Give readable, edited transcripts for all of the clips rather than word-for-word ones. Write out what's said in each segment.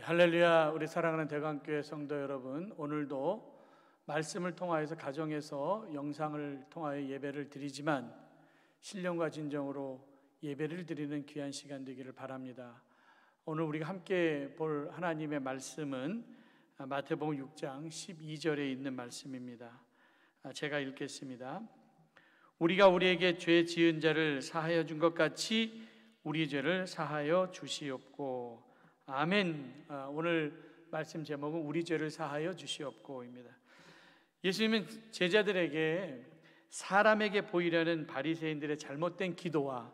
할렐루야. 우리 사랑하는 대강교회 성도 여러분, 오늘도 말씀을 통하여서 가정에서 영상을 통하여 예배를 드리지만 신령과 진정으로 예배를 드리는 귀한 시간 되기를 바랍니다. 오늘 우리가 함께 볼 하나님의 말씀은 마태복음 6장 12절에 있는 말씀입니다. 제가 읽겠습니다. 우리가 우리에게 죄 지은 자를 사하여 준 것 같이 우리 죄를 사하여 주시옵고. 아멘. 오늘 말씀 제목은 우리 죄를 사하여 주시옵고입니다. 예수님은 제자들에게 사람에게 보이려는 바리새인들의 잘못된 기도와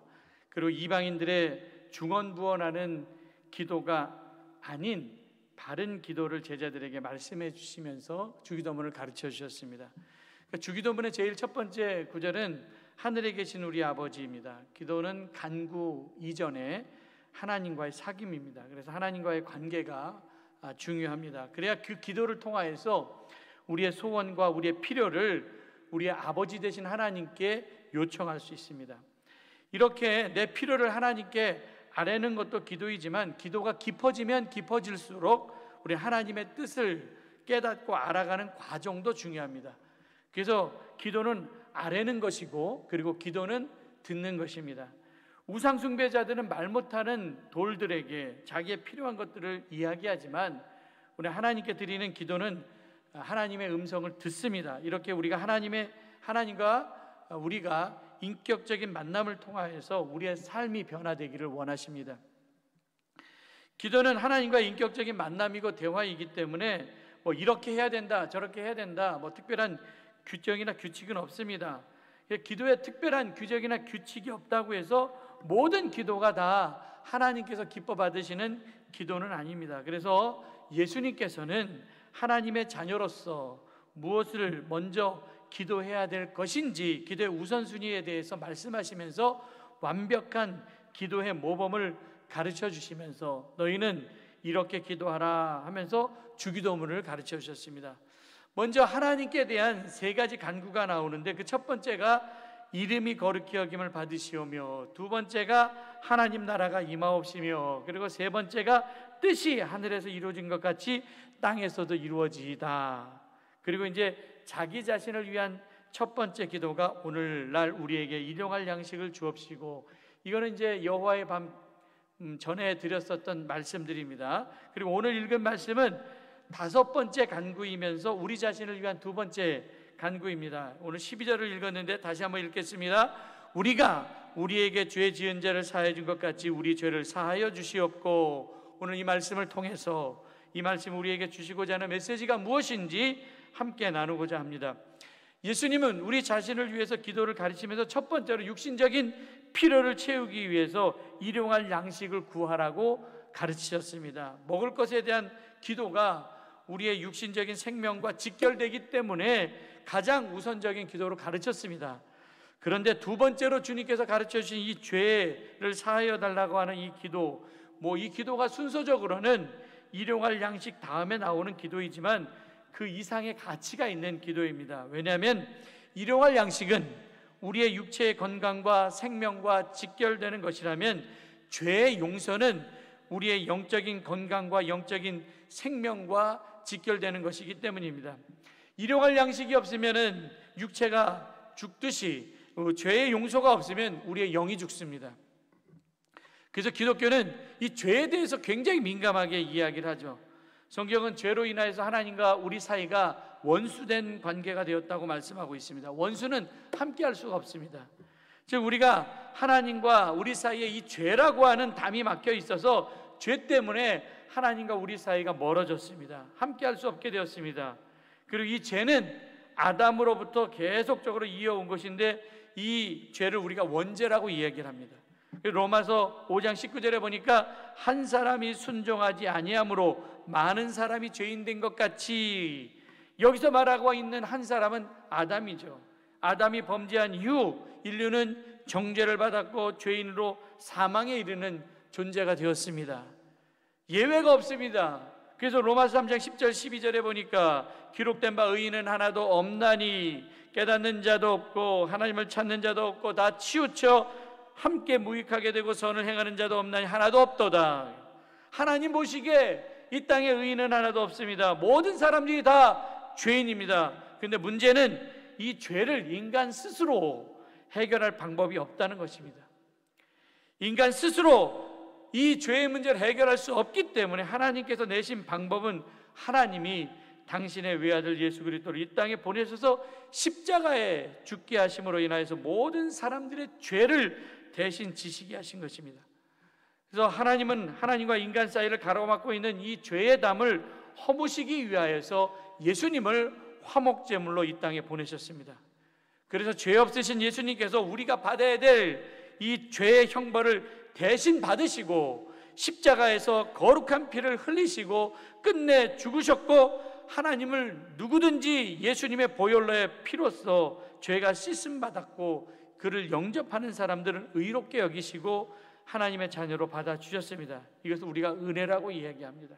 그리고 이방인들의 중언부언하는 기도가 아닌 바른 기도를 제자들에게 말씀해 주시면서 주기도문을 가르쳐 주셨습니다. 주기도문의 제일 첫 번째 구절은 하늘에 계신 우리 아버지입니다. 기도는 간구 이전에 하나님과의 사귐입니다. 그래서 하나님과의 관계가 중요합니다. 그래야 그 기도를 통하여서 우리의 소원과 우리의 필요를 우리의 아버지 되신 하나님께 요청할 수 있습니다. 이렇게 내 필요를 하나님께 아뢰는 것도 기도이지만 기도가 깊어지면 깊어질수록 우리 하나님의 뜻을 깨닫고 알아가는 과정도 중요합니다. 그래서 기도는 아뢰는 것이고 그리고 기도는 듣는 것입니다. 우상 숭배자들은 말 못하는 돌들에게 자기의 필요한 것들을 이야기하지만 우리 하나님께 드리는 기도는 하나님의 음성을 듣습니다. 이렇게 우리가 하나님과 우리가 인격적인 만남을 통하여서 우리의 삶이 변화되기를 원하십니다. 기도는 하나님과 인격적인 만남이고 대화이기 때문에 이렇게 해야 된다 저렇게 해야 된다 특별한 규정이나 규칙은 없습니다. 기도에 특별한 규정이나 규칙이 없다고 해서 모든 기도가 다 하나님께서 기뻐 받으시는 기도는 아닙니다. 그래서 예수님께서는 하나님의 자녀로서 무엇을 먼저 기도해야 될 것인지 기도의 우선순위에 대해서 말씀하시면서 완벽한 기도의 모범을 가르쳐 주시면서 너희는 이렇게 기도하라 하면서 주기도문을 가르쳐 주셨습니다. 먼저 하나님께 대한 세 가지 간구가 나오는데 그 첫 번째가 이름이 거룩히 여김을 받으시오며, 두 번째가 하나님 나라가 임하옵시며, 그리고 세 번째가 뜻이 하늘에서 이루어진 것 같이 땅에서도 이루어지이다. 그리고 이제 자기 자신을 위한 첫 번째 기도가 오늘날 우리에게 일용할 양식을 주옵시고, 이거는 이제 여호와의 밤 전에 드렸었던 말씀들입니다. 그리고 오늘 읽은 말씀은 다섯 번째 간구이면서 우리 자신을 위한 두 번째 간구입니다. 오늘 12절을 읽었는데 다시 한번 읽겠습니다. 우리가 우리에게 죄 지은 자를 사하여 준 것 같이 우리 죄를 사하여 주시옵고. 오늘 이 말씀을 통해서 이 말씀 우리에게 주시고자 하는 메시지가 무엇인지 함께 나누고자 합니다. 예수님은 우리 자신을 위해서 기도를 가르치면서 첫 번째로 육신적인 필요를 채우기 위해서 일용할 양식을 구하라고 가르치셨습니다. 먹을 것에 대한 기도가 우리의 육신적인 생명과 직결되기 때문에 가장 우선적인 기도로 가르쳤습니다. 그런데 두 번째로 주님께서 가르쳐 주신 이 죄를 사하여 달라고 하는 이 기도, 이 기도가 순서적으로는 일용할 양식 다음에 나오는 기도이지만 그 이상의 가치가 있는 기도입니다. 왜냐하면 일용할 양식은 우리의 육체의 건강과 생명과 직결되는 것이라면 죄의 용서는 우리의 영적인 건강과 영적인 생명과 직결되는 것이기 때문입니다. 일용할 양식이 없으면 육체가 죽듯이 죄의 용서가 없으면 우리의 영이 죽습니다. 그래서 기독교는 이 죄에 대해서 굉장히 민감하게 이야기를 하죠. 성경은 죄로 인하여서 하나님과 우리 사이가 원수된 관계가 되었다고 말씀하고 있습니다. 원수는 함께 할 수가 없습니다. 즉 우리가 하나님과 우리 사이에 이 죄라고 하는 담이 막혀 있어서 죄 때문에 하나님과 우리 사이가 멀어졌습니다. 함께 할 수 없게 되었습니다. 그리고 이 죄는 아담으로부터 계속적으로 이어온 것인데 이 죄를 우리가 원죄라고 이야기를 합니다. 로마서 5장 19절에 보니까 한 사람이 순종하지 아니함으로 많은 사람이 죄인 된 것 같이, 여기서 말하고 있는 한 사람은 아담이죠. 아담이 범죄한 이후 인류는 정죄를 받았고 죄인으로 사망에 이르는 존재가 되었습니다. 예외가 없습니다. 그래서 로마서 3장 10절 12절에 보니까 기록된 바 의인은 하나도 없나니 깨닫는 자도 없고 하나님을 찾는 자도 없고 다 치우쳐 함께 무익하게 되고 선을 행하는 자도 없나니 하나도 없도다. 하나님 보시기에 이 땅에 의인은 하나도 없습니다. 모든 사람들이 다 죄인입니다. 그런데 문제는 이 죄를 인간 스스로 해결할 방법이 없다는 것입니다. 인간 스스로 이 죄의 문제를 해결할 수 없기 때문에 하나님께서 내신 방법은 하나님이 당신의 외아들 예수 그리스도를 이 땅에 보내셔서 십자가에 죽게 하심으로 인하여서 모든 사람들의 죄를 대신 지시게 하신 것입니다. 그래서 하나님은 하나님과 인간 사이를 가로막고 있는 이 죄의 담을 허무시기 위하여서 예수님을 화목제물로 이 땅에 보내셨습니다. 그래서 죄 없으신 예수님께서 우리가 받아야 될 이 죄의 형벌을 대신 받으시고 십자가에서 거룩한 피를 흘리시고 끝내 죽으셨고, 하나님을 누구든지 예수님의 보혈로의 피로써 죄가 씻음 받았고 그를 영접하는 사람들은 의롭게 여기시고 하나님의 자녀로 받아주셨습니다. 이것을 우리가 은혜라고 이야기합니다.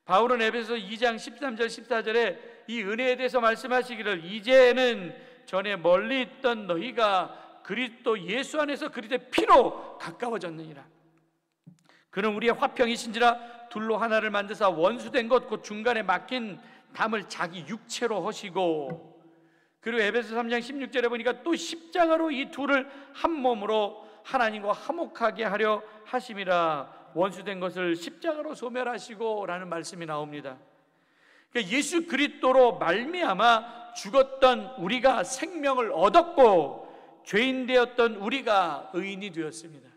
바울은 에베소 2장 13절 14절에 이 은혜에 대해서 말씀하시기를, 이제는 전에 멀리 있던 너희가 그리스도 예수 안에서 그리스도의 피로 가까워졌느니라. 그는 우리의 화평이신지라 둘로 하나를 만드사 원수된 것 곧 중간에 막힌 담을 자기 육체로 하시고, 그리고 에베소 3장 16절에 보니까 또 십자가로 이 둘을 한 몸으로 하나님과 화목하게 하려 하심이라. 원수된 것을 십자가로 소멸하시고 라는 말씀이 나옵니다. 그러니까 예수 그리스도로 말미암아 죽었던 우리가 생명을 얻었고 죄인 되었던 우리가 의인이 되었습니다.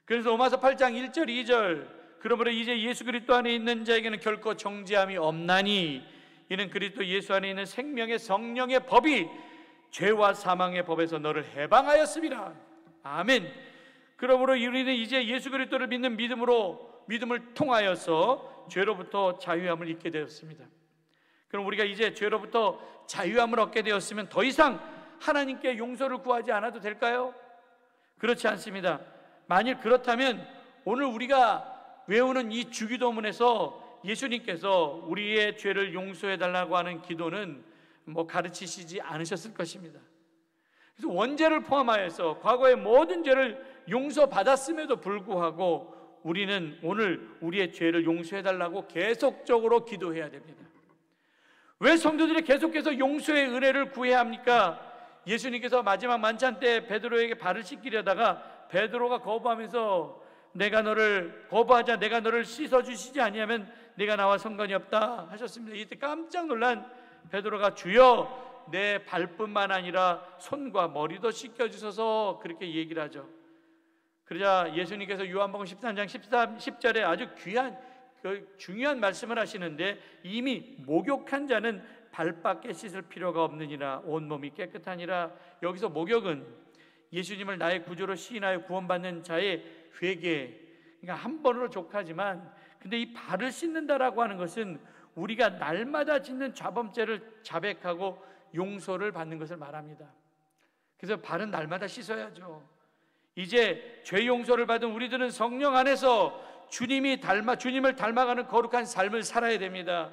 그래서 로마서 8장 1절 2절, 그러므로 이제 예수 그리스도 안에 있는 자에게는 결코 정죄함이 없나니 이는 그리스도 예수 안에 있는 생명의 성령의 법이 죄와 사망의 법에서 너를 해방하였습니다. 아멘. 그러므로 우리는 이제 예수 그리스도를 믿는 믿음을 통하여서 죄로부터 자유함을 얻게 되었습니다. 그럼 우리가 이제 죄로부터 자유함을 얻게 되었으면 더 이상 하나님께 용서를 구하지 않아도 될까요? 그렇지 않습니다. 만일 그렇다면 오늘 우리가 외우는 이 주기도문에서 예수님께서 우리의 죄를 용서해 달라고 하는 기도는 가르치시지 않으셨을 것입니다. 그래서 원죄를 포함하여서 과거의 모든 죄를 용서받았음에도 불구하고 우리는 오늘 우리의 죄를 용서해 달라고 계속적으로 기도해야 됩니다. 왜 성도들이 계속해서 용서의 은혜를 구해야 합니까? 예수님께서 마지막 만찬 때 베드로에게 발을 씻기려다가 베드로가 거부하면서 내가 너를 씻어주시지 아니하면 네가 나와 상관이 없다 하셨습니다. 이때 깜짝 놀란 베드로가 주여 내 발뿐만 아니라 손과 머리도 씻겨주셔서 그렇게 얘기를 하죠. 그러자 예수님께서 요한복음 13장 10절에 아주 중요한 말씀을 하시는데, 이미 목욕한 자는 발밖에 씻을 필요가 없느니라 온몸이 깨끗하니라. 여기서 목욕은 예수님을 나의 구주로 시인하여 구원받는 자의 회개, 그러니까 한 번으로 족하지만, 근데 이 발을 씻는다라고 하는 것은 우리가 날마다 짓는 죄범죄를 자백하고 용서를 받는 것을 말합니다. 그래서 발은 날마다 씻어야죠. 이제 죄 용서를 받은 우리들은 성령 안에서 주님을 닮아가는 거룩한 삶을 살아야 됩니다.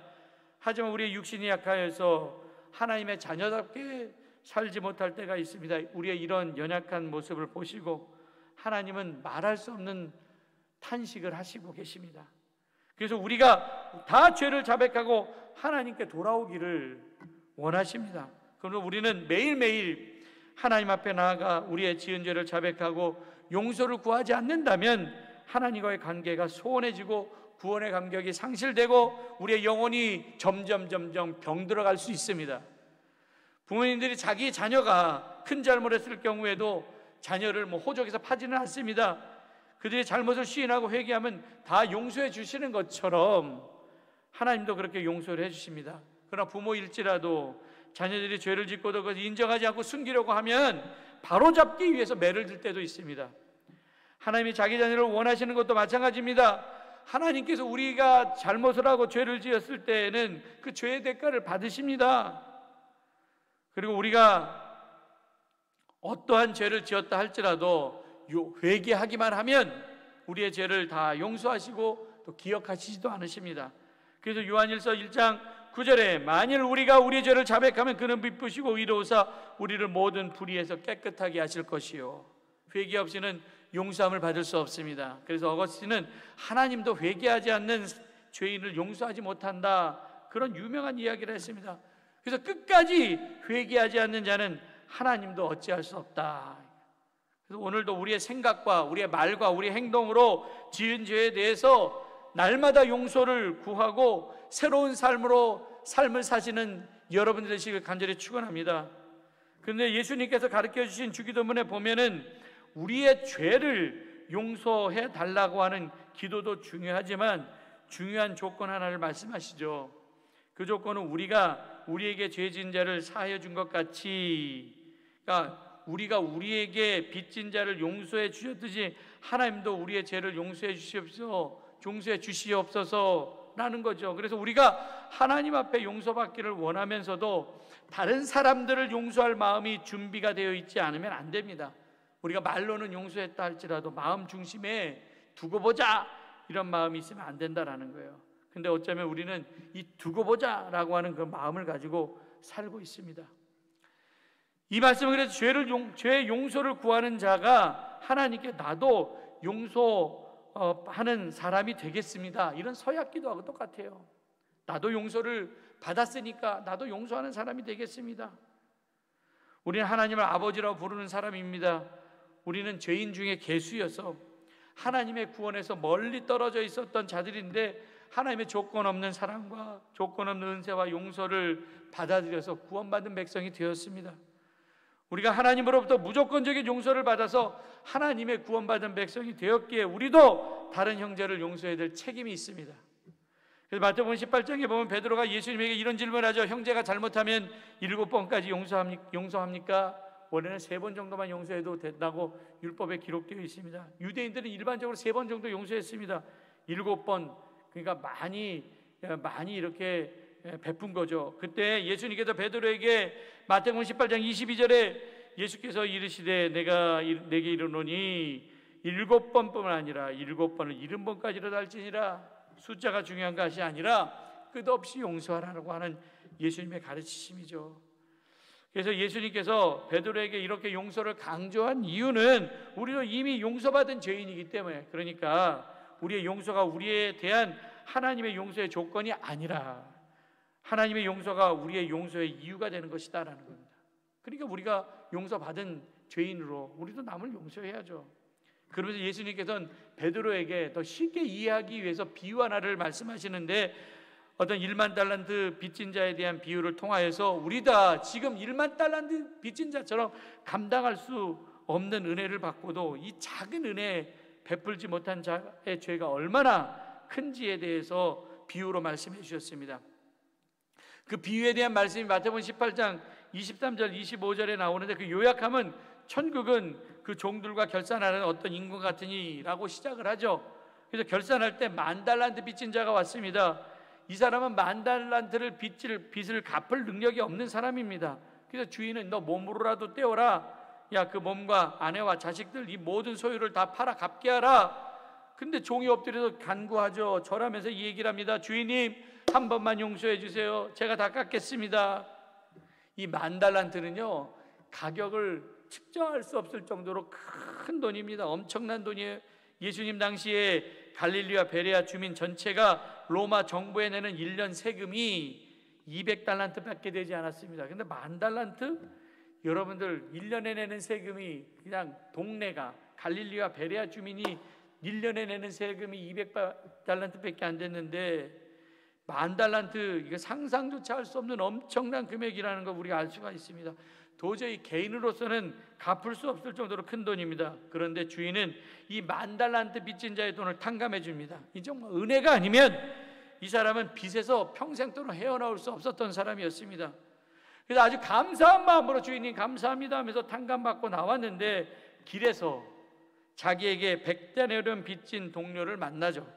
하지만 우리의 육신이 약하여서 하나님의 자녀답게 살지 못할 때가 있습니다. 우리의 이런 연약한 모습을 보시고 하나님은 말할 수 없는 탄식을 하시고 계십니다. 그래서 우리가 다 죄를 자백하고 하나님께 돌아오기를 원하십니다. 그러므로 우리는 매일매일 하나님 앞에 나아가 우리의 지은 죄를 자백하고 용서를 구하지 않는다면 하나님과의 관계가 소원해지고 구원의 감격이 상실되고 우리의 영혼이 점점 병들어갈 수 있습니다. 부모님들이 자기 자녀가 큰 잘못했을 경우에도 자녀를 호적에서 파지는 않습니다. 그들의 잘못을 시인하고 회개하면 다 용서해 주시는 것처럼 하나님도 그렇게 용서를 해주십니다. 그러나 부모일지라도 자녀들이 죄를 짓고도 그것을 인정하지 않고 숨기려고 하면 바로잡기 위해서 매를 들 때도 있습니다. 하나님이 자기 자녀를 원하시는 것도 마찬가지입니다. 하나님께서 우리가 잘못을 하고 죄를 지었을 때에는 그 죄의 대가를 받으십니다. 그리고 우리가 어떠한 죄를 지었다 할지라도 회개하기만 하면 우리의 죄를 다 용서하시고 또 기억하시지도 않으십니다. 그래서 요한일서 1장 9절에 만일 우리가 우리의 죄를 자백하면 그는 미쁘시고 의로우사 우리를 모든 불의에서 깨끗하게 하실 것이요 회개 없이는 용서함을 받을 수 없습니다. 그래서 어거스틴은 하나님도 회개하지 않는 죄인을 용서하지 못한다, 그런 유명한 이야기를 했습니다. 그래서 끝까지 회개하지 않는 자는 하나님도 어찌할 수 없다. 그래서 오늘도 우리의 생각과 우리의 말과 우리의 행동으로 지은 죄에 대해서 날마다 용서를 구하고 새로운 삶을 사시는 여러분들 되시길 간절히 축원합니다. 그런데 예수님께서 가르쳐 주신 주기도문에 보면은 우리의 죄를 용서해 달라고 하는 기도도 중요하지만 중요한 조건 하나를 말씀하시죠. 그 조건은 우리가 우리에게 죄 지은 자를 사하여 준 것 같이, 그러니까 우리가 우리에게 빚진 자를 용서해 주셨듯이 하나님도 우리의 죄를 용서해 주시옵소서라는 거죠. 그래서 우리가 하나님 앞에 용서받기를 원하면서도 다른 사람들을 용서할 마음이 준비가 되어 있지 않으면 안 됩니다. 우리가 말로는 용서했다 할지라도 마음 중심에 두고 보자, 이런 마음이 있으면 안 된다라는 거예요. 근데 어쩌면 우리는 이 두고 보자라고 하는 그 마음을 가지고 살고 있습니다. 이 말씀은 그래서 죄의 용서를 구하는 자가 하나님께 나도 용서하는 사람이 되겠습니다, 이런 서약 기도하고 똑같아요. 나도 용서를 받았으니까 나도 용서하는 사람이 되겠습니다. 우리는 하나님을 아버지라고 부르는 사람입니다. 우리는 죄인 중에 괴수여서 하나님의 구원에서 멀리 떨어져 있었던 자들인데 하나님의 조건 없는 사랑과 조건 없는 은혜와 용서를 받아들여서 구원받은 백성이 되었습니다. 우리가 하나님으로부터 무조건적인 용서를 받아서 하나님의 구원받은 백성이 되었기에 우리도 다른 형제를 용서해야 될 책임이 있습니다. 그래서 마태복음 18장에 보면 베드로가 예수님에게 이런 질문을 하죠. 형제가 잘못하면 7번까지 용서합니까? 원래는 3번 정도만 용서해도 된다고 율법에 기록되어 있습니다. 유대인들은 일반적으로 3번 정도 용서했습니다. 7번, 그러니까 많이 이렇게 베푼 거죠. 그때 예수님께서 베드로에게 마태복음 18장 22절에 예수께서 이르시되 내가 내게 이르노니 7번뿐만 아니라 7번을 70번까지로 달지니라. 숫자가 중요한 것이 아니라 끝없이 용서하라고 하는 예수님의 가르치심이죠. 그래서 예수님께서 베드로에게 이렇게 용서를 강조한 이유는 우리도 이미 용서받은 죄인이기 때문에, 그러니까 우리의 용서가 우리에 대한 하나님의 용서의 조건이 아니라 하나님의 용서가 우리의 용서의 이유가 되는 것이다라는 겁니다. 그러니까 우리가 용서받은 죄인으로 우리도 남을 용서해야죠. 그러면서 예수님께서는 베드로에게 더 쉽게 이해하기 위해서 비유 하나를 말씀하시는데, 어떤 1만 달란트 빚진 자에 대한 비유를 통하여서 우리 다 지금 1만 달란트 빚진 자처럼 감당할 수 없는 은혜를 받고도 이 작은 은혜 베풀지 못한 자의 죄가 얼마나 큰지에 대해서 비유로 말씀해 주셨습니다. 그 비유에 대한 말씀이 마태복음 18장 23절 25절에 나오는데, 그 요약하면 천국은 그 종들과 결산하는 어떤 인간 같으니라고 시작을 하죠. 그래서 결산할 때 10,000달란트 빚진 자가 왔습니다. 이 사람은 10,000달란트를 빚을 갚을 능력이 없는 사람입니다. 그래서 주인은 너 몸으로라도 떼어라, 야 그 몸과 아내와 자식들 이 모든 소유를 다 팔아 갚게 하라. 근데 종이 엎드려서 간구하죠. 절하면서 이 얘기를 합니다. 주인님, 한 번만 용서해 주세요. 제가 다 갚겠습니다. 이 10,000달란트는요 가격을 측정할 수 없을 정도로 큰 돈입니다. 엄청난 돈이에요. 예수님 당시에 갈릴리와 베레아 주민 전체가 로마 정부에 내는 1년 세금이 200달란트밖에 되지 않았습니다. 근데 10,000달란트? 여러분들 1년에 내는 세금이, 그냥 동네가 갈릴리와 베레아 주민이 1년에 내는 세금이 200달란트밖에 안 됐는데 10,000달란트, 이거 상상조차 할 수 없는 엄청난 금액이라는 걸 우리가 알 수가 있습니다. 도저히 개인으로서는 갚을 수 없을 정도로 큰 돈입니다. 그런데 주인은 이 10,000달란트 빚진 자의 돈을 탕감해 줍니다. 이 정말 은혜가 아니면 이 사람은 빚에서 평생도록 헤어나올 수 없었던 사람이었습니다. 그래서 아주 감사한 마음으로 주인님 감사합니다 하면서 탕감받고 나왔는데, 길에서 자기에게 100데나리온 빚진 동료를 만나죠.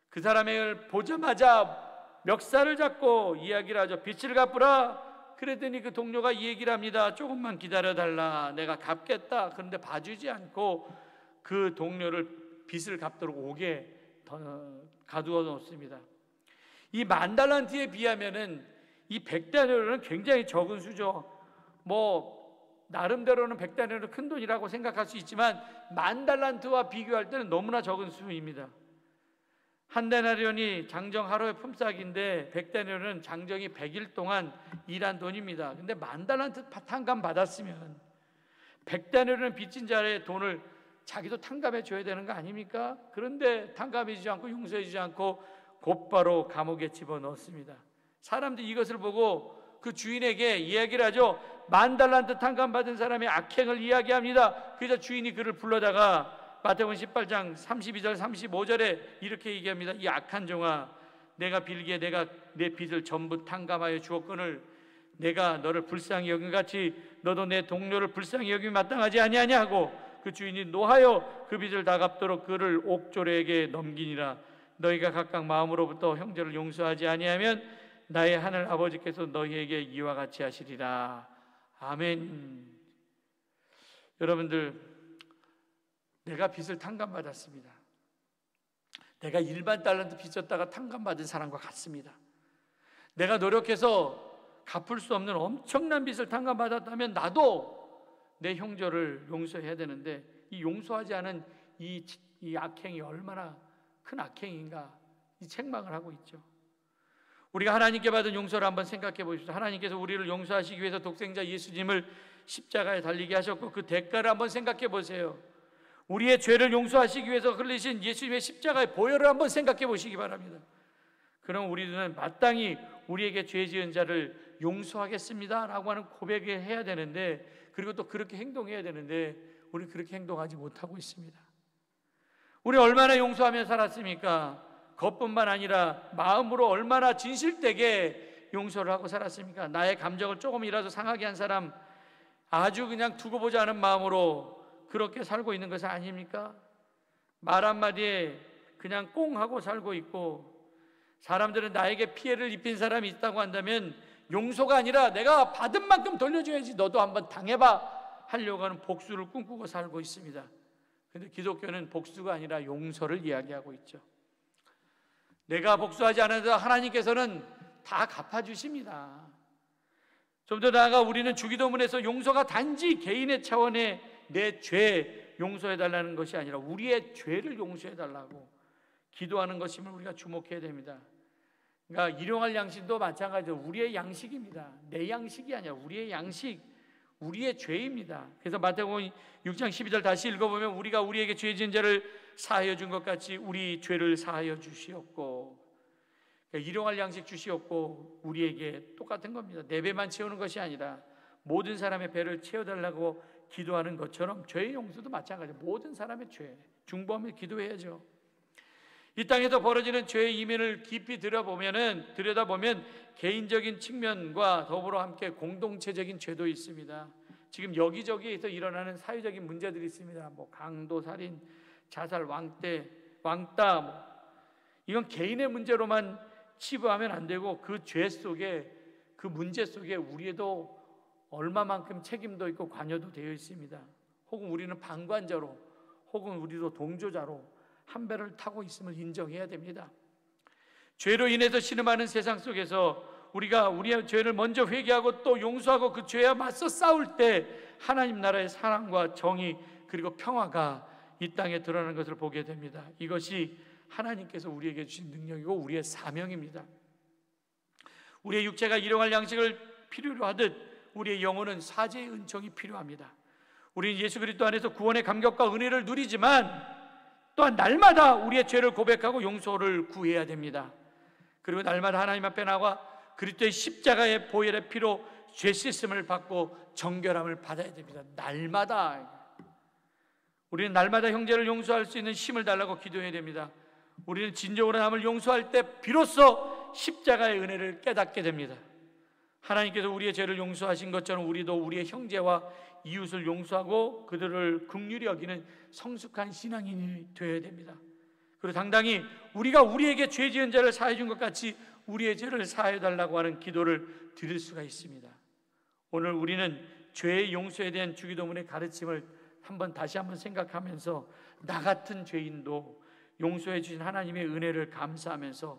그 사람을 보자마자 멱살을 잡고 이야기를 하죠. 빚을 갚으라. 그랬더니 그 동료가 이 얘기를 합니다. 조금만 기다려달라, 내가 갚겠다. 그런데 봐주지 않고 그 동료를 빚을 갚도록 옥에 가두어 놓습니다. 이 10,000달란트에 비하면은 이 100데나리온은 굉장히 적은 수죠. 뭐 나름대로는 100달러는 큰 돈이라고 생각할 수 있지만 10,000달란트와 비교할 때는 너무나 적은 수입니다. 한 데나리온이 장정 하루의 품삯인데 100데나리온은 장정이 100일 동안 일한 돈입니다. 근데 10,000달란트 탕감 받았으면 100데나리온은 빚진 자의 돈을 자기도 탕감해 줘야 되는 거 아닙니까? 그런데 탕감해 주지 않고 용서해 주지 않고 곧바로 감옥에 집어넣었습니다. 사람들이 이것을 보고 그 주인에게 이야기를 하죠. 10,000달란트 탕감 받은 사람의 악행을 이야기합니다. 그래서 주인이 그를 불러다가 마태복음 18장 32절 35절에 이렇게 얘기합니다. 이 악한 종아, 내가 빌기에 내가 내 빚을 전부 탕감하여 주었거늘 내가 너를 불쌍히 여긴 같이 너도 내 동료를 불쌍히 여김이 마땅하지 아니하냐 하고 그 주인이 노하여 그 빚을 다 갚도록 그를 옥졸에게 넘기니라. 너희가 각각 마음으로부터 형제를 용서하지 아니하면 나의 하늘 아버지께서 너희에게 이와 같이 하시리라. 아멘. 여러분들, 내가 빚을 탕감받았습니다. 내가 일반 달란트 빚졌다가 탕감받은 사람과 같습니다. 내가 노력해서 갚을 수 없는 엄청난 빚을 탕감받았다면 나도 내 형제를 용서해야 되는데 이 용서하지 않은 이 악행이 얼마나 큰 악행인가, 이 책망을 하고 있죠. 우리가 하나님께 받은 용서를 한번 생각해 보십시오. 하나님께서 우리를 용서하시기 위해서 독생자 예수님을 십자가에 달리게 하셨고 그 대가를 한번 생각해 보세요. 우리의 죄를 용서하시기 위해서 흘리신 예수님의 십자가의 보혈을 한번 생각해 보시기 바랍니다. 그럼 우리는 마땅히 우리에게 죄 지은 자를 용서하겠습니다 라고 하는 고백을 해야 되는데, 그리고 또 그렇게 행동해야 되는데 우리는 그렇게 행동하지 못하고 있습니다. 우리 얼마나 용서하며 살았습니까? 겉뿐만 아니라 마음으로 얼마나 진실되게 용서를 하고 살았습니까? 나의 감정을 조금이라도 상하게 한 사람 아주 그냥 두고 보지 않은 마음으로 그렇게 살고 있는 것은 아닙니까? 말 한마디에 그냥 꽁 하고 살고 있고, 사람들은 나에게 피해를 입힌 사람이 있다고 한다면 용서가 아니라 내가 받은 만큼 돌려줘야지, 너도 한번 당해봐 하려고 하는 복수를 꿈꾸고 살고 있습니다. 그런데 기독교는 복수가 아니라 용서를 이야기하고 있죠. 내가 복수하지 않아도 하나님께서는 다 갚아주십니다. 좀 더 나아가 우리는 주기도문에서 용서가 단지 개인의 차원의 내 죄 용서해달라는 것이 아니라 우리의 죄를 용서해달라고 기도하는 것임을 우리가 주목해야 됩니다. 그러니까 일용할 양식도 마찬가지로 우리의 양식입니다. 내 양식이 아니라 우리의 양식, 우리의 죄입니다. 그래서 마태복음 6장 12절 다시 읽어보면 우리가 우리에게 죄 지은 자를 사하여 준 것 같이 우리 죄를 사하여 주시옵고, 그러니까 일용할 양식 주시옵고 우리에게 똑같은 겁니다. 내 배만 채우는 것이 아니라 모든 사람의 배를 채워달라고 기도하는 것처럼 죄의 용서도 마찬가지예요. 모든 사람의 죄 중보하며 기도해야죠. 이 땅에서 벌어지는 죄의 이면을 깊이 들여다보면 개인적인 측면과 더불어 함께 공동체적인 죄도 있습니다. 지금 여기저기에서 일어나는 사회적인 문제들이 있습니다. 강도, 살인, 자살, 왕따, 이건 개인의 문제로만 치부하면 안 되고 그 죄 속에, 그 문제 속에 우리도 얼마만큼 책임도 있고 관여도 되어 있습니다. 혹은 우리는 방관자로, 혹은 우리도 동조자로 한 배를 타고 있음을 인정해야 됩니다. 죄로 인해서 신음하는 세상 속에서 우리가 우리의 죄를 먼저 회개하고 또 용서하고 그 죄와 맞서 싸울 때 하나님 나라의 사랑과 정의 그리고 평화가 이 땅에 드러나는 것을 보게 됩니다. 이것이 하나님께서 우리에게 주신 능력이고 우리의 사명입니다. 우리의 육체가 일용할 양식을 필요로 하듯 우리의 영혼은 사죄의 은총이 필요합니다. 우리는 예수 그리스도 안에서 구원의 감격과 은혜를 누리지만 또한 날마다 우리의 죄를 고백하고 용서를 구해야 됩니다. 그리고 날마다 하나님 앞에 나와 그리스도의 십자가의 보혈의 피로 죄 씻음을 받고 정결함을 받아야 됩니다. 날마다 우리는 날마다 형제를 용서할 수 있는 힘을 달라고 기도해야 됩니다. 우리는 진정으로 남을 용서할 때 비로소 십자가의 은혜를 깨닫게 됩니다. 하나님께서 우리의 죄를 용서하신 것처럼 우리도 우리의 형제와 이웃을 용서하고 그들을 긍휼히 여기는 성숙한 신앙인이 되어야 됩니다. 그리고 당당히 우리가 우리에게 죄 지은 자를 사해 준 것 같이 우리의 죄를 사해 달라고 하는 기도를 드릴 수가 있습니다. 오늘 우리는 죄의 용서에 대한 주기도문의 가르침을 다시 한번 생각하면서 나 같은 죄인도 용서해 주신 하나님의 은혜를 감사하면서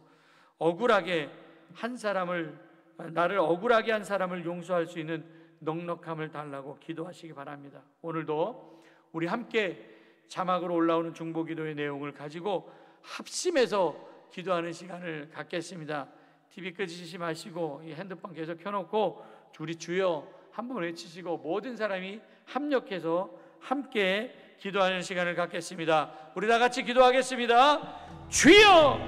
나를 억울하게 한 사람을 용서할 수 있는 넉넉함을 달라고 기도하시기 바랍니다. 오늘도 우리 함께 자막으로 올라오는 중보기도의 내용을 가지고 합심해서 기도하는 시간을 갖겠습니다. TV 끄지시 마시고 이 핸드폰 계속 켜놓고 우리 주여 한번 외치시고 모든 사람이 합력해서 함께 기도하는 시간을 갖겠습니다. 우리 다 같이 기도하겠습니다. 주여,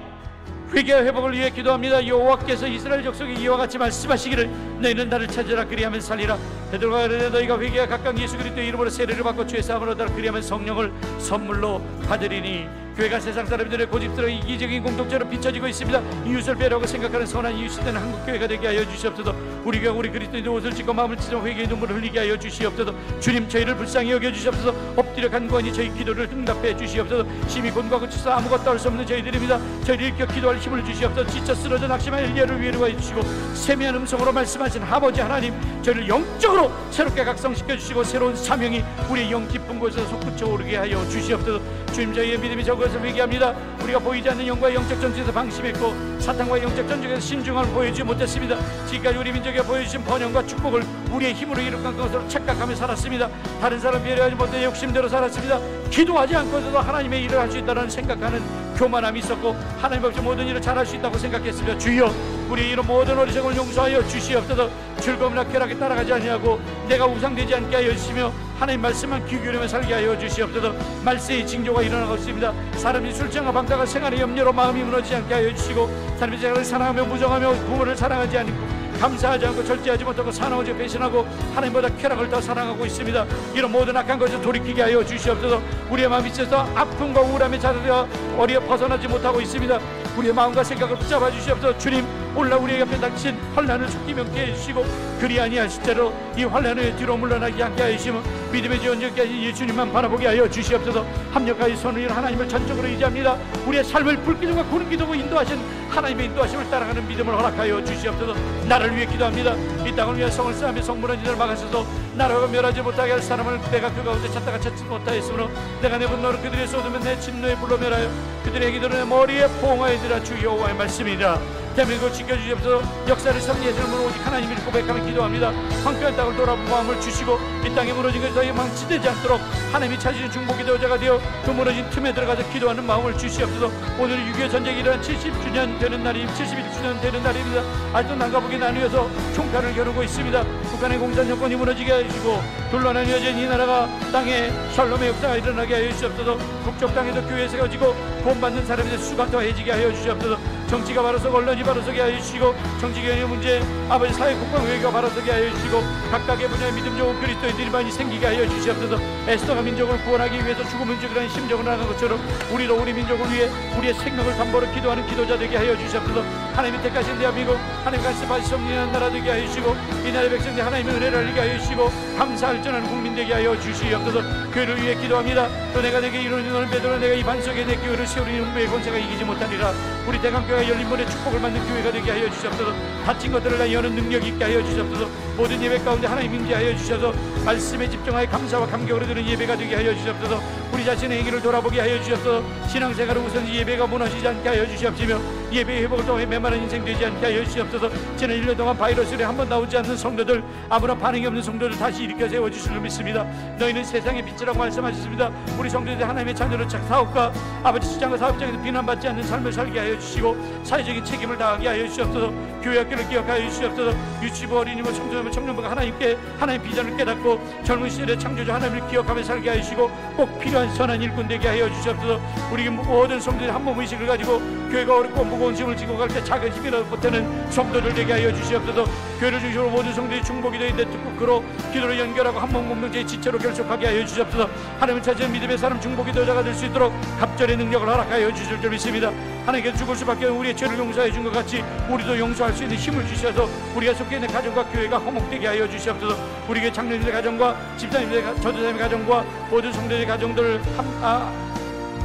회개와 회복을 위해 기도합니다. 여호와께서 이스라엘 족속에 이와 같이 말씀하시기를 너희는 나를 찾으라 그리하면 살리라. 베드로가 이르되 너희가 회개와 각각 예수 그리스도의 이름으로 세례를 받고 죄 사함을 얻으라 그리하면 성령을 선물로 받으리니. 교회가 세상 사람들의 고집스러운 이기적인 공동체로 비춰지고 있습니다. 이웃을 배려하고 생각하는 선한 이웃이 되는 한국교회가 되게 하여 주시옵소서. 우리 교회 우리 그리스도인들 옷을 찢고 마음을 찢어 회개의 눈물을 흘리게 하여 주시옵소서. 주님 저희를 불쌍히 여겨 주시옵소서. 엎드려 간구하니 저희 기도를 응답해 주시옵소서. 심히 곤고하고 지쳐 아무것도 할 수 없는 저희들입니다. 저희를 일으켜 기도할 힘을 주시옵소서. 지쳐 쓰러져 낙심한 엘리야를 위로해 주시고 세미한 음성으로 말씀하신 아버지 하나님, 저희를 영적으로 새롭게 각성시켜 주시고 새로운 사명이 우리의 영 깊은 곳에서 솟구쳐 오르게 하여 주시옵소서. 주님 저희의 믿음이 적어서 회개합니다. 우리가 보이지 않는 영과 영적 전쟁에서 방심했고 사탄과 영적 전쟁에서 신중함을 보여주지 못했습니다. 지금까지 우리 민족에 보여주신 번영과 축복을 우리의 힘으로 이룩한 것으로 착각하며 살았습니다. 다른 사람 배려하지 못해 욕심대로 살았습니다. 기도하지 않고서도 하나님의 일을 할 수 있다는 생각하는 교만함이 있었고 하나님 없이 모든 일을 잘할 수 있다고 생각했습니다. 주여, 우리 이런 모든 어리석음을 용서하여 주시옵소서. 즐거움이나 쾌락에 따라가지 아니하고 내가 우상되지 않게 하여 주시며 하나님 말씀만 귀 기울이며 살게 하여 주시옵소서. 말세의 징조가 일어나고 있습니다. 사람이 술장과 방탕한 생활의 염려로 마음이 무너지지 않게 하여 주시고 사람이 생활을 사랑하며 무정하며 부모를 사랑하지 않고 감사하지 않고 절제하지 못하고 사나워져 배신하고 하나님보다 쾌락을 더 사랑하고 있습니다. 이런 모든 악한 것을 돌이키게 하여 주시옵소서. 우리의 마음이 있어서 아픔과 우울함에 자들어 어리어 벗어나지 못하고 있습니다. 우리의 마음과 생각을 붙잡아 주시옵소서. 주님, 오늘날 우리 옆에 닥친 환난을 죽기 명케 해주시고 그리 아니하실 대로 이 환난을 뒤로 물러나게 하게 하시며 믿음의 지원자까지 예수님만 바라보게 하여 주시옵소서. 합력하여 손을 이어 하나님을 전적으로 의지합니다. 우리의 삶을 불기둥과 구름 기둥으로 인도하신 하나님의 인도하심을 따라가는 믿음을 허락하여 주시옵소서. 나를 위해 기도합니다. 이 땅을 위해 성을 쌓으며 성문한 일을 막으셔서 나라가 멸하지 못하게 할 사람을 내가 그 가운데 찾다가 찾지 못하였으므로 내가 내 분노를 그들에 쏟으면 내 진노에 불로 멸하여 그들의 기도를 내 머리에 포옹하여드라. 주 여호와의 말씀이니라. 대한민국을 지켜주시옵소서. 역사를 섭리하시는 분 오직 하나님을 고백하며 기도합니다. 황폐한 땅을 돌아보고 마음을 주시고 이 땅에 무너진 것이 더 망치되지 않도록 하나님이 찾으신 중보기도자가 되어 그 무너진 틈에 들어가서 기도하는 마음을 주시옵소서. 오늘 6.25 전쟁이 일어난 70주년 되는 날이 71주년 되는 날입니다. 아직도 남과 나누어서 총칼을 겨루고 있습니다. 북한의 공산 정권이 무너지게 하시고 둘러난 여전히 이 나라가 땅에 샬롬의 역사가 일어나게 하여 주시옵소서. 북쪽 땅에도 교회 세워지고 구원받는 사람들의 수가 더해지게 하여 주시옵소서. 정치가 바로서고 언론이 바로서게 하여 주시고 정치개혁의 문제 아버지 사회 국방 외교가 바로서게 하여 주시고 각각의 분야의 믿음 좋은 그리스도인들이 많이 생기게 하여 주시옵소서. 에스더가 민족을 구원하기 위해서 죽음을 죽이라는 심정을 하는 것처럼 우리도 우리 민족을 위해 우리의 생명을 담보로 기도하는 기도자 되게 하여 주시옵소서. 하나님이 택하신 대한민국 하나님 말씀하시 섭리하는 나라 되게 하여 주시고 이 나라의 백성들 하나님의 은혜를 알리게 하여 주시고 감사할 전하는 국민 되게 하여 주시옵소서. 교회를 위해 기도합니다. 또 내가 내게 이루어진 너는 베드로 내가 이 반석에 내 교회를 세우리니 음부의 권세가 이기지 못하리라. 우리 대강교회가 열린 문의 축복을 받는 교회가 되게 하여 주시옵소서. 닫힌 것들을 다 여는 능력이 있게 하여 주시옵소서. 모든 예배 가운데 하나님 임재하여 주셔서 말씀에 집중하여 감사와 감격으로 드는 예배가 되게 하여 주시옵소서. 우리 자신의 행위를 돌아보게 하여 주시옵소서. 신앙생활을 우선 예배가 무너지지 않게 하여 주시옵시며 예배의 회복을 통해 메마른 인생 되지 않게 하여 주시옵소서. 지난 1년 동안 바이러스에 한번 나오지 않는 성도들 아무런 반응이 없는 성도들 다시 일으켜 세워주실 줄 믿습니다. 너희는 세상의 빛이라고 말씀하셨습니다. 우리 성도들이 하나님의 자녀로 사업과 아버지 시장과 사업장에서 비난받지 않는 삶을 살게 하여 주시고 사회적인 책임을 다하게 하여 주시옵소서. 교회 학교를 기억하여 주시옵소서. 유치부 어린이부 청소년부 청년부가 하나님께 하나님 비전을 깨닫고 젊은 시절의 창조주 하나님을 기억하며 살게 하여 주시고 꼭 필요한 선한 일꾼 되게 하여 주시옵소서. 우리 모든 성도들이 한 몸 의식을 가지고 교회가 어렵고 무거운 짐을 지고 갈 때 작은 힘이라도 보태는 성도들 되게 하여 주시옵소서. 교회를 중심으로 모든 성도들이 중보기도 있는데 특국으로 기도를 연결하고 한 몸 공동체의 지체로 결속하게 하여 주시옵소서. 하나님을 찾은 믿음의 사람 중보기도자가 될 수 있도록 갑절의 능력을 허락하여 주실 줄 믿습니다. 하나님께 죽을 수밖에 없는 우리의 죄를 용서해 준 것 같이 우리도 용서할 수 있는 힘을 주셔서 우리가 속해 있는 가정과 교회가 화목되게 하여 주시옵소서. 우리의 장로님의 가정과 집사님의 전도사님의 가정과 모든 성도의 가정들을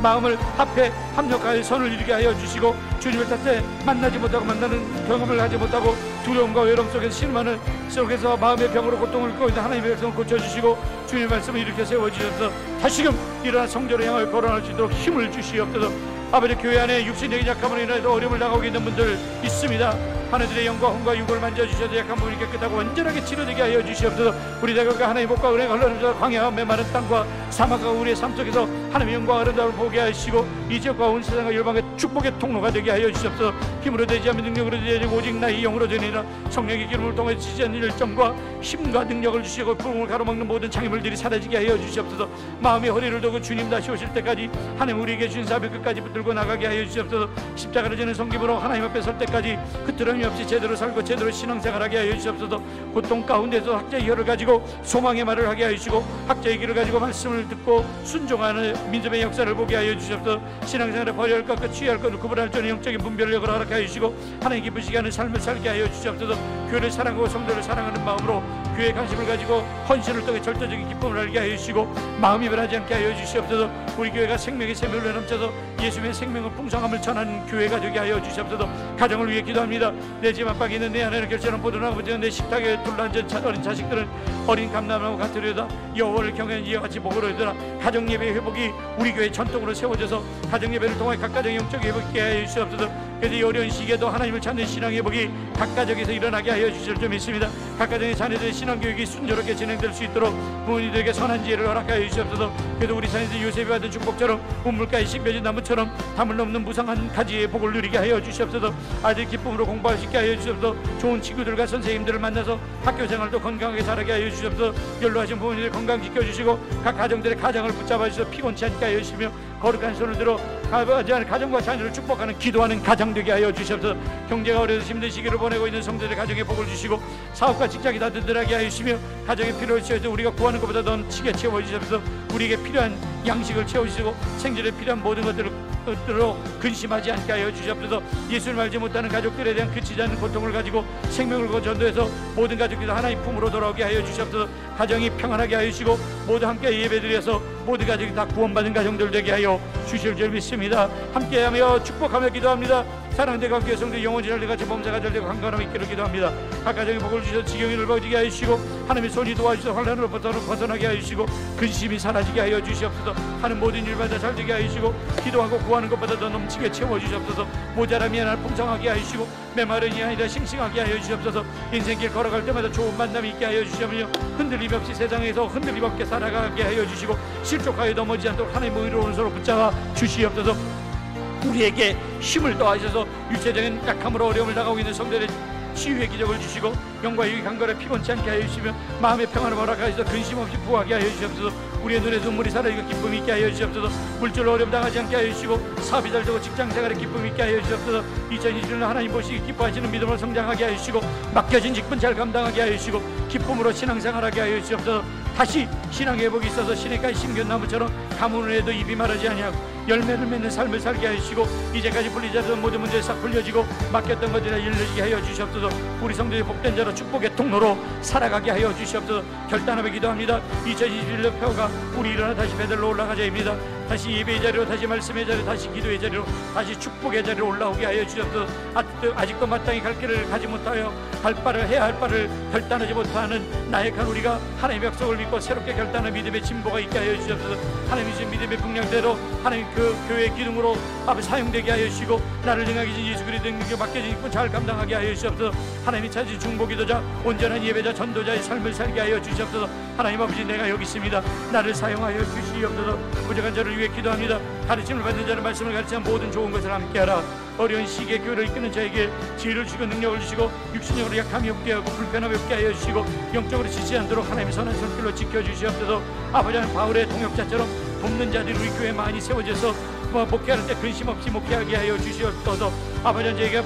마음을 합해 합력하여 선을 이루게 하여 주시고 주님을 찾되 만나지 못하고 만나는 경험을 하지 못하고 두려움과 외로움 속에서 신음하는 속에서 마음의 병으로 고통을 끄고 있는 하나님의 백성을 고쳐주시고 주님의 말씀을 일으켜 세워주셔서 다시금 일어나 성전을 향하여 걸어갈 수 있도록 힘을 주시옵소서. 아버지 교회 안에 육신적인 약함으로 인해서 어려움을 당하고 있는 분들 있습니다. 하나님의 영과 혼과 육을 만져주셔서 약한 부분이 깨끗하고 온전하게 치료되게 하여 주시옵소서. 우리 대가가 하나님의 복과 은혜가 흘러내려서 광야와 메마른 땅과 사막과 우리의 삶 속에서 하나님의 영광 아름다움을 보게 하시고 이 지역과 온 세상과 열방의 축복의 통로가 되게 하여 주시옵소서. 힘으로 되지 않는 능력으로 되지 않고 오직 나의 영으로 되니라. 성령의 기름을 통해 지지한 열정과 힘과 능력을 주시고 부흥을 가로막는 모든 장애물들이 사라지게 하여 주시옵소서. 마음의 허리를 두고 주님 다시 오실 때까지 하나님 우리에게 주신 사명 끝까지 붙들고 나가게 하여 주시옵소서. 십자가를 지는 성김으로 하나님 앞에 설 때까지 흐트러짐 없이 제대로 살고 제대로 신앙생활하게 하여 주시옵소서. 고통 가운데서 학자의 혀를 가지고 소망의 말을 하게 하여 주시고 학자의 길을 가지고 말씀을 듣고 순종하는 민족의 역사를 보게 하여 주시옵소서. 신앙생활에 버려야 할 것과 취할 것을 구분할 줄 영적인 분별력을 허락하여 주시고 하나님 기쁘시게 하는 삶을 살게 하여 주시옵소서. 교회를 사랑하고 성도를 사랑하는 마음으로 교회에 관심을 가지고 헌신을 통해 절대적인 기쁨을 알게 하여 주시고 마음이 변하지 않게 하여 주시옵소서. 우리 교회가 생명의 샘물로 넘쳐서 예수님의 생명의 풍성함을 전하는 교회가 되게 하여 주시옵소서. 가정을 위해 기도합니다. 내 집 안팎에 있는 내 아내를 결정하는 모든 아버지와 내 식탁에 둘러앉은 어린 자식들은 어린 감람하고 같으려다 여호와를 경외하는 이와 같이 복을 얻으라. 가정예배의 회복이 우리 교회 전통으로 세워져서 가정예배를 통해 각 가정의 영적 회복이 하여 주시옵소서. 그래서 이 어려운 시기에도 하나님을 찾는 신앙의 회복이 각 가정에서 일어나게 하여 주실 줄 믿습니다. 각 가정의 자녀들의 신앙교육이 순조롭게 진행될 수 있도록 부모님들에게 선한 지혜를 허락하여 주시옵소서. 그래도 우리 자녀들 요셉이 받은 축복처럼 우물가에 심겨진 나무처럼 담을 넘는 무상한 가지의 복을 누리게 하여 주시옵소서. 아들 기쁨으로 공부할 수 있게 하여 주시옵소서. 좋은 친구들과 선생님들을 만나서 학교 생활도 건강하게 자라게 하여 주시옵소서. 연로하신 부모님들 건강 지켜주시고 각 가정들의 가정을 붙잡아 주셔서 피곤치 않게 하여 주시며 거룩한 손을 들어 가정과 자녀를 축복하는 기도하는 가정 되게 하여 주시옵소서. 경제가 어려서 힘든 시기를 보내고 있는 성도들의 가정에 복을 주시고 사업과 직장이 다 든든하게 하여 주시며 가정의 필요를 채워서 우리가 구하는 것보다 넘치게 채워주시옵소서. 우리에게 필요한 양식을 채워주시고 생존에 필요한 모든 것들로 근심하지 않게 하여 주시옵소서. 예수를 알지 못하는 가족들에 대한 그치지 않는 고통을 가지고 생명을 거 전도해서 모든 가족들이 하나님 품으로 돌아오게 하여 주시옵소서. 가정이 평안하게 하여 주시고 모두 함께 예배드려서 모든 가족이 다 구원받은 가정들 되게 하여 주실 줄 믿습니다. 함께하며 축복하며 기도합니다. 사랑되고 함께 성도 영원히 잘되고 같이 범사가 잘되고 강건함이 있기를 기도합니다. 각 가정에 복을 주셔서 지경이 넓어지게 하여 주시고 하나님의 손이 도와주셔서 환난으로 벗어나게 하여 주시고 근심이 사라지게 하여 주시옵소서. 하는 모든 일마다 잘되게 하여 주시고 기도하고 구하는 것보다 더 넘치게 채워주시옵소서. 모자람이 하나 풍성하게 하여 주시고 메마른이 아니라 싱싱하게 하여 주시옵소서. 인생길 걸어갈 때마다 좋은 만남이 있게 하여 주시며 흔들림 없이 세상에서 흔들림 없게 살아가게 하여 주시고 실족하여 넘어지지 않도록 하나님의 의로운 손으로 붙잡아 주시옵소서. 우리에게 힘을 더하셔서 육체적인 약함으로 어려움을 당하고 있는 성도들의 치유의 기적을 주시고 영과 유익 한걸에 피곤치 않게 하여 주시며 마음의 평안을 허락하셔서 근심 없이 부하게 하여 주시옵소서. 우리의 눈에 눈물이 사라지고 기쁨이 있게 하여 주시옵소서. 물질로 어려움 당하지 않게 하여 주시고 사업이 잘 되고 직장생활에 기쁨이 있게 하여 주시옵소서. 2020년 하나님 보시기 기뻐하시는 믿음을 성장하게 하여 주시고 맡겨진 직분 잘 감당하게 하여 주시고 기쁨으로 신앙생활하게 하여 주시옵소서. 다시 신앙의 회복이 있어서 시냇가에 심겨진 나무처럼 가뭄을 해도 입이 마르지 아니하고 열매를 맺는 삶을 살게 하시고 이제까지 풀리지 않던 모든 문제 싹 풀려지고 맡겼던 것들이 일러지게 하여 주시옵소서. 우리 성도의 복된 자로 축복의 통로로 살아가게 하여 주시옵소서. 결단하며 기도합니다. 2021년 표가 우리 일어나 다시 베들로 올라가자입니다. 다시 예배의 자리로 다시 말씀의 자리로 다시 기도의 자리로 다시 축복의 자리로 올라오게 하여 주시옵소서. 아직도 마땅히 갈 길을 가지 못하여 할 바를 해야 할 바를 결단하지 못하는 나약한 우리가 하나님의 약속을 믿고 새롭게 결단하는 믿음의 진보가 있게 하여 주시옵소서. 하나님이 주신 믿음의 분량대로 하나님 그 교회의 기둥으로 앞에 사용되게 하여 주시고 나를 능하게 신 예수 그리스도의 능력에 맡겨진 입고 잘 감당하게 하여 주시옵소서. 하나님이 찾으신 중보기도자 온전한 예배자 전도자의 삶을 살게 하여 주시옵소서. 하나님 아버지 내가 여기 있습니다. 나를 사용하여 주시옵소서. 부족한 자를 위해 기도합니다. 가르침을 받는 자를 말씀을 가르치는 모든 좋은 것을 함께하라. 어려운 시기에 교회를 이끄는 자에게 지혜를 주시고 능력을 주시고 육신적으로 약함이 없게 하고 불편함이 없게 하여 주시고 영적으로 지치지 않도록 하나님의 선한 손길로 지켜주시옵소서. 아버지는 바울의 동역자처럼 돕는 자들이 우리 교회에 많이 세워져서 목회할 때 근심 없이 목회하게 하여 주시옵소서. 아버지 저에게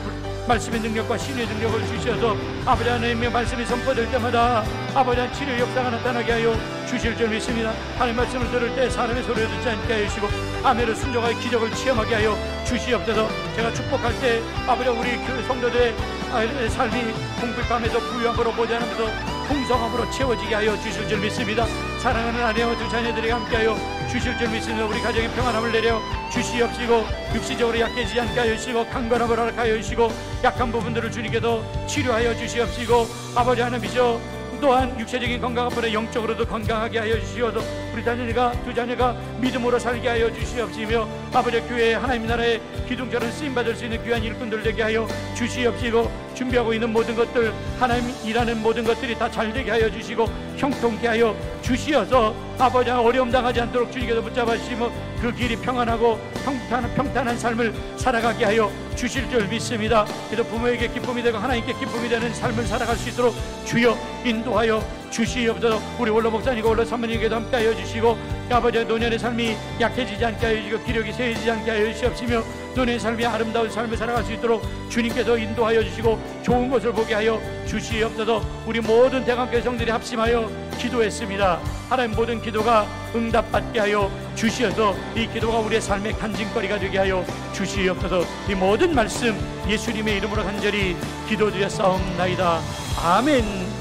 말씀의 능력과 신의 능력을 주셔서 아버지 하나님의 말씀이 선포될 때마다 아버지 치료의 역사가 나타나게 하여 주실 줄 믿습니다. 하나님의 말씀을 들을 때 사람의 소리를 듣지 않게 하여 주시고 아멘을 순종하여 기적을 체험하게 하여 주시옵소서. 제가 축복할 때 아버지 우리 교회 성도들의 삶이 공빛밤에서 부유함으로 보좌하면서 풍성함으로 채워지게 하여 주실 줄 믿습니다. 사랑하는 아내와 두 자녀들이 함께하여 주실 줄 믿습니다. 우리 가정에 평안함을 내려 주시옵시고 육시적으로 약해지지 않게 하여 주시고 강건함을 허락하여 주시고 약한 부분들을 주님께서 치료하여 주시옵시고 아버지 하나님이시여 또한 육체적인 건강뿐만 영적으로도 건강하게 하여 주시어서 우리 두 자녀가 믿음으로 살게 하여 주시옵시며 아버지 교회의 하나님 나라의 기둥처럼 쓰임받을 수 있는 귀한 일꾼들 되게 하여 주시옵시고 준비하고 있는 모든 것들 하나님 일하는 모든 것들이 다 잘되게 하여 주시고 형통케 하여 주시어서 아버지 어려움 당하지 않도록 주님께서 붙잡아 주시며 그 길이 평안하고 평탄한 삶을 살아가게 하여 주실 줄 믿습니다. 그래서 부모에게 기쁨이 되고 하나님께 기쁨이 되는 삶을 살아갈 수 있도록 주여 인도하여 주시옵소서. 우리 원로 목사님과 원로 사모님께도 함께하여 주시고 아버지의 노년의 삶이 약해지지 않게 하여 주시고 기력이 쇠해지지 않게 하여 주시옵시며 노년의 삶이 아름다운 삶을 살아갈 수 있도록 주님께서 인도하여 주시고 좋은 것을 보게 하여 주시옵소서. 우리 모든 대강교회 성들이 합심하여 기도했습니다. 하나님 모든 기도가 응답받게 하여 주시어서 이 기도가 우리의 삶의 간증거리가 되게 하여 주시옵소서. 이 모든 말씀 예수님의 이름으로 간절히 기도드렸사옵나이다. 아멘.